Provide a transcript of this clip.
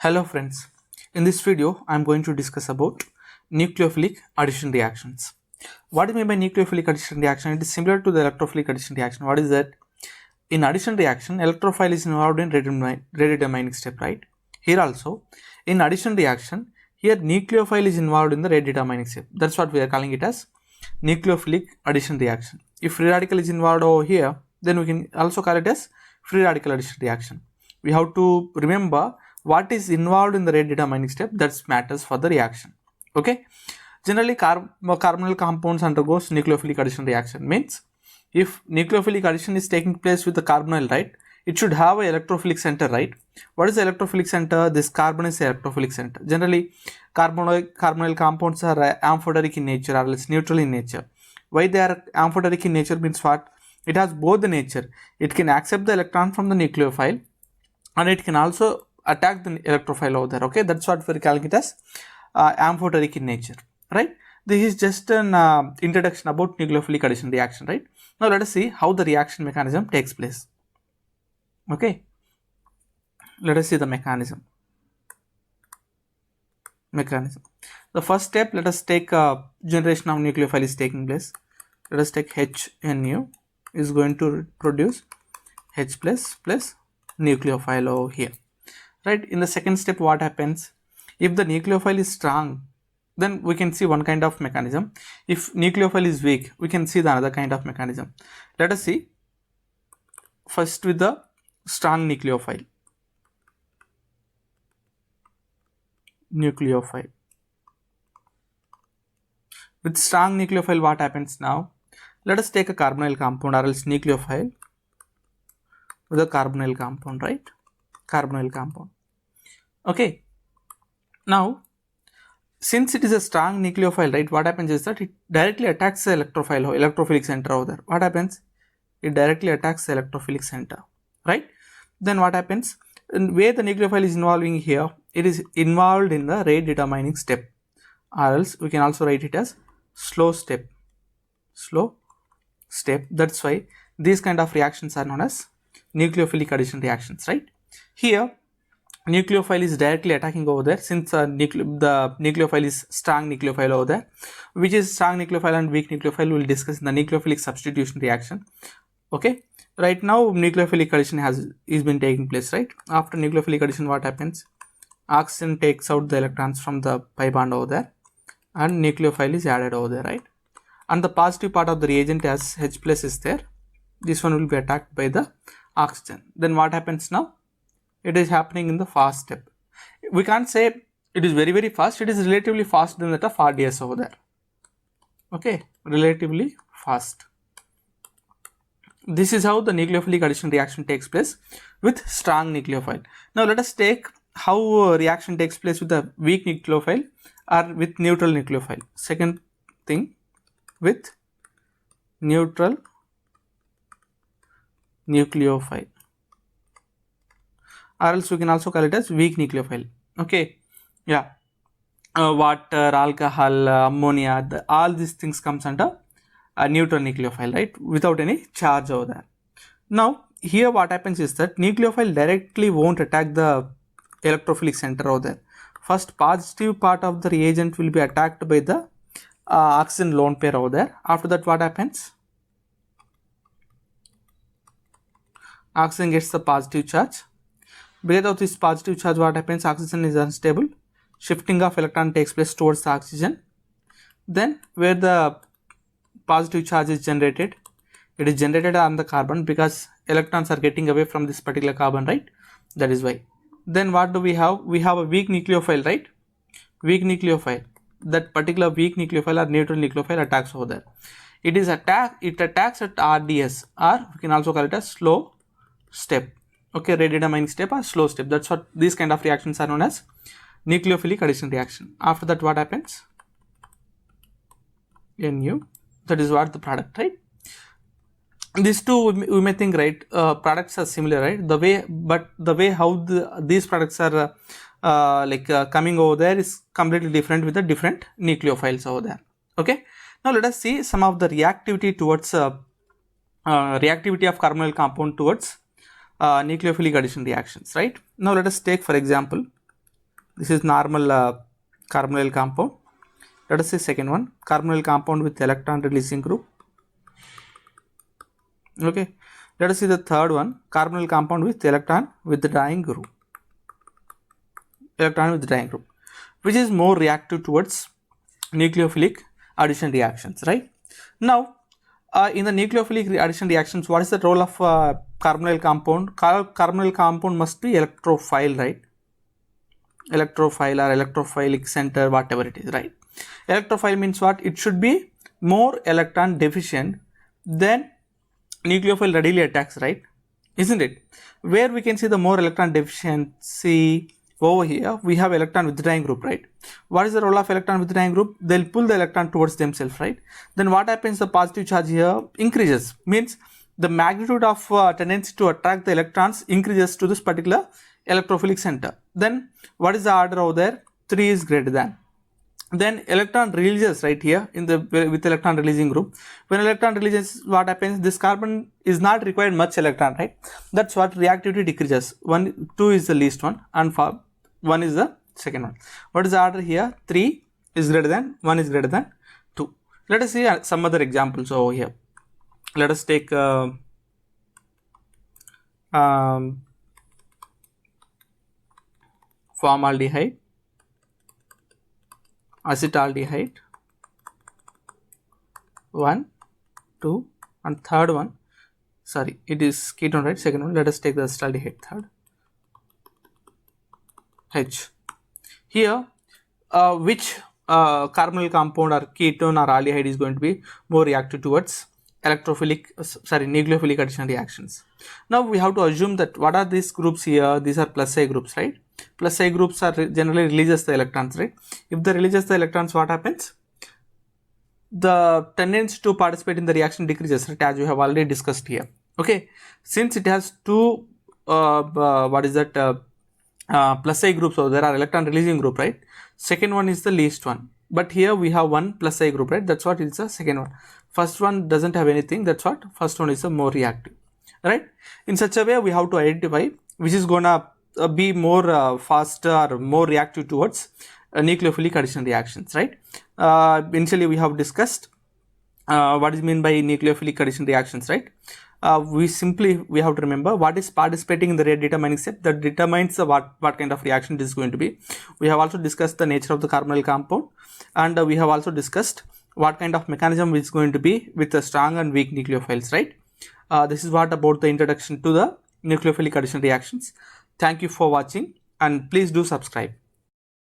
Hello friends, in this video I am going to discuss about nucleophilic addition reactions. What do you mean by nucleophilic addition reaction? It is similar to the electrophilic addition reaction. What is that? In addition reaction, electrophile is involved in redetermining step, right? Here also, in addition reaction, here nucleophile is involved in the redetermining step. That's what we are calling it as nucleophilic addition reaction. If free radical is involved over here, then we can also call it as free radical addition reaction. We have to remember what is involved in the rate determining step that matters for the reaction. Okay, generally carbonyl compounds undergoes nucleophilic addition reaction. Means if nucleophilic addition is taking place with the carbonyl, right, it should have a electrophilic center, right? What is the electrophilic center? This carbon is the electrophilic center. Generally carbonyl compounds are amphoteric in nature or else neutral in nature. Why they are amphoteric in nature means what? It has both the nature. It can accept the electron from the nucleophile and it can also attack the electrophile over there. Okay, that's what we're calling it as amphoteric in nature, right? This is just an introduction about nucleophilic addition reaction, right? Now let us see how the reaction mechanism takes place. Okay, let us see the mechanism. The first step, let us take generation of nucleophile is taking place. Let us take HNU is going to produce H plus nucleophile over here, right? In the second step, what happens? If the nucleophile is strong, then we can see one kind of mechanism. If nucleophile is weak, we can see the another kind of mechanism. Let us see first with the strong nucleophile. With strong nucleophile, what happens now? Let us take a carbonyl compound or else nucleophile with a carbonyl compound, right? Carbonyl compound. Okay. Now, since it is a strong nucleophile, right, what happens is that it directly attacks the electrophilic center over there. What happens? It directly attacks the electrophilic center, right? Then what happens? Where the nucleophile is involving here, it is involved in the rate determining step, or else we can also write it as slow step. That's why these kind of reactions are known as nucleophilic addition reactions, right? Here nucleophile is directly attacking over there, since the nucleophile is strong nucleophile over there. Which is strong nucleophile and weak nucleophile we will discuss in the nucleophilic substitution reaction. Okay, right now nucleophilic addition is been taking place, right? After nucleophilic addition, what happens? Oxygen takes out the electrons from the pi bond over there and nucleophile is added over there, right? And the positive part of the reagent as H plus is there. This one will be attacked by the oxygen. Then what happens now? It is happening in the fast step. We can't say it is very fast. It is relatively fast than that of RDS over there. Okay, relatively fast. This is how the nucleophilic addition reaction takes place with strong nucleophile. Now let us take how reaction takes place with the weak nucleophile or with neutral nucleophile. Second thing, with neutral nucleophile, or else we can also call it as weak nucleophile. Okay, yeah, water, alcohol, ammonia, all these things comes under a neutral nucleophile, right, without any charge over there. Now here what happens is that nucleophile directly won't attack the electrophilic center over there. First, positive part of the reagent will be attacked by the oxygen lone pair over there. After that, what happens? Oxygen gets the positive charge. Because of this positive charge, what happens? Oxygen is unstable. Shifting of electron takes place towards the oxygen. Then where the positive charge is generated, it is generated on the carbon because electrons are getting away from this particular carbon, right? That is why. Then what do we have? We have a weak nucleophile, right? Weak nucleophile. That particular weak nucleophile or neutral nucleophile attacks over there. It attacks at RDS, or we can also call it a slow step. Okay, rate determining step or slow step. That's what these kind of reactions are known as nucleophilic addition reaction. After that, what happens? Nu. That is what the product, right? These two we may think, right, products are similar, right? The way how these products are coming over there is completely different with the different nucleophiles over there. Okay, now let us see some of the reactivity towards reactivity of carbonyl compound towards nucleophilic addition reactions, right? Now let us take for example This is normal carbonyl compound. Let us see second one, carbonyl compound with electron releasing group. Okay, let us see the third one, carbonyl compound with electron withdrawing group. Which is more reactive towards nucleophilic addition reactions, right? Now, in the nucleophilic addition reactions, what is the role of carbonyl compound? Carbonyl compound must be electrophile, right? Electrophile or electrophilic center, whatever it is, right? Electrophile means what? It should be more electron deficient than nucleophile readily attacks, right? Isn't it? Where we can see the more electron deficiency, over here we have electron withdrawing group, right? What is the role of electron withdrawing group? They'll pull the electron towards themselves, right? Then what happens? The positive charge here increases, means the magnitude of tendency to attract the electrons increases to this particular electrophilic center. Then what is the order over there? 3 is greater than. Then electron releases right here in the with electron releasing group. When electron releases, what happens? This carbon is not required much electron, right? That's what reactivity decreases. 2 is the least one, and 1 is the second one. What is the order here? 3 is greater than, 1 is greater than 2. Let us see some other examples over here. Let us take formaldehyde, acetaldehyde, 1, 2, and third one, sorry, it is ketone, right? Second one, let us take the acetaldehyde, third, H. Here, which carbonyl compound or ketone or aldehyde is going to be more reactive towards nucleophilic addition reactions? Now we have to assume that what are these groups here? These are plus I groups, right? Plus I groups are generally releases the electrons, right? If they releases the electrons, what happens? The tendency to participate in the reaction decreases, right? As we have already discussed here. Okay, since it has two plus I groups, so there are electron releasing group, right? Second one is the least one, but here we have one plus I group, right? That's what is the second one. First one doesn't have anything, that's what first one is the more reactive, right? In such a way we have to identify which is gonna be more faster or more reactive towards nucleophilic addition reactions, right? Initially we have discussed what is meant by nucleophilic addition reactions, right? We have to remember what is participating in the rate determining step that determines what kind of reaction it is going to be. We have also discussed the nature of the carbonyl compound, and we have also discussed what kind of mechanism is going to be with the strong and weak nucleophiles, right? This is what about the introduction to the nucleophilic addition reactions. Thank you for watching, and please do subscribe.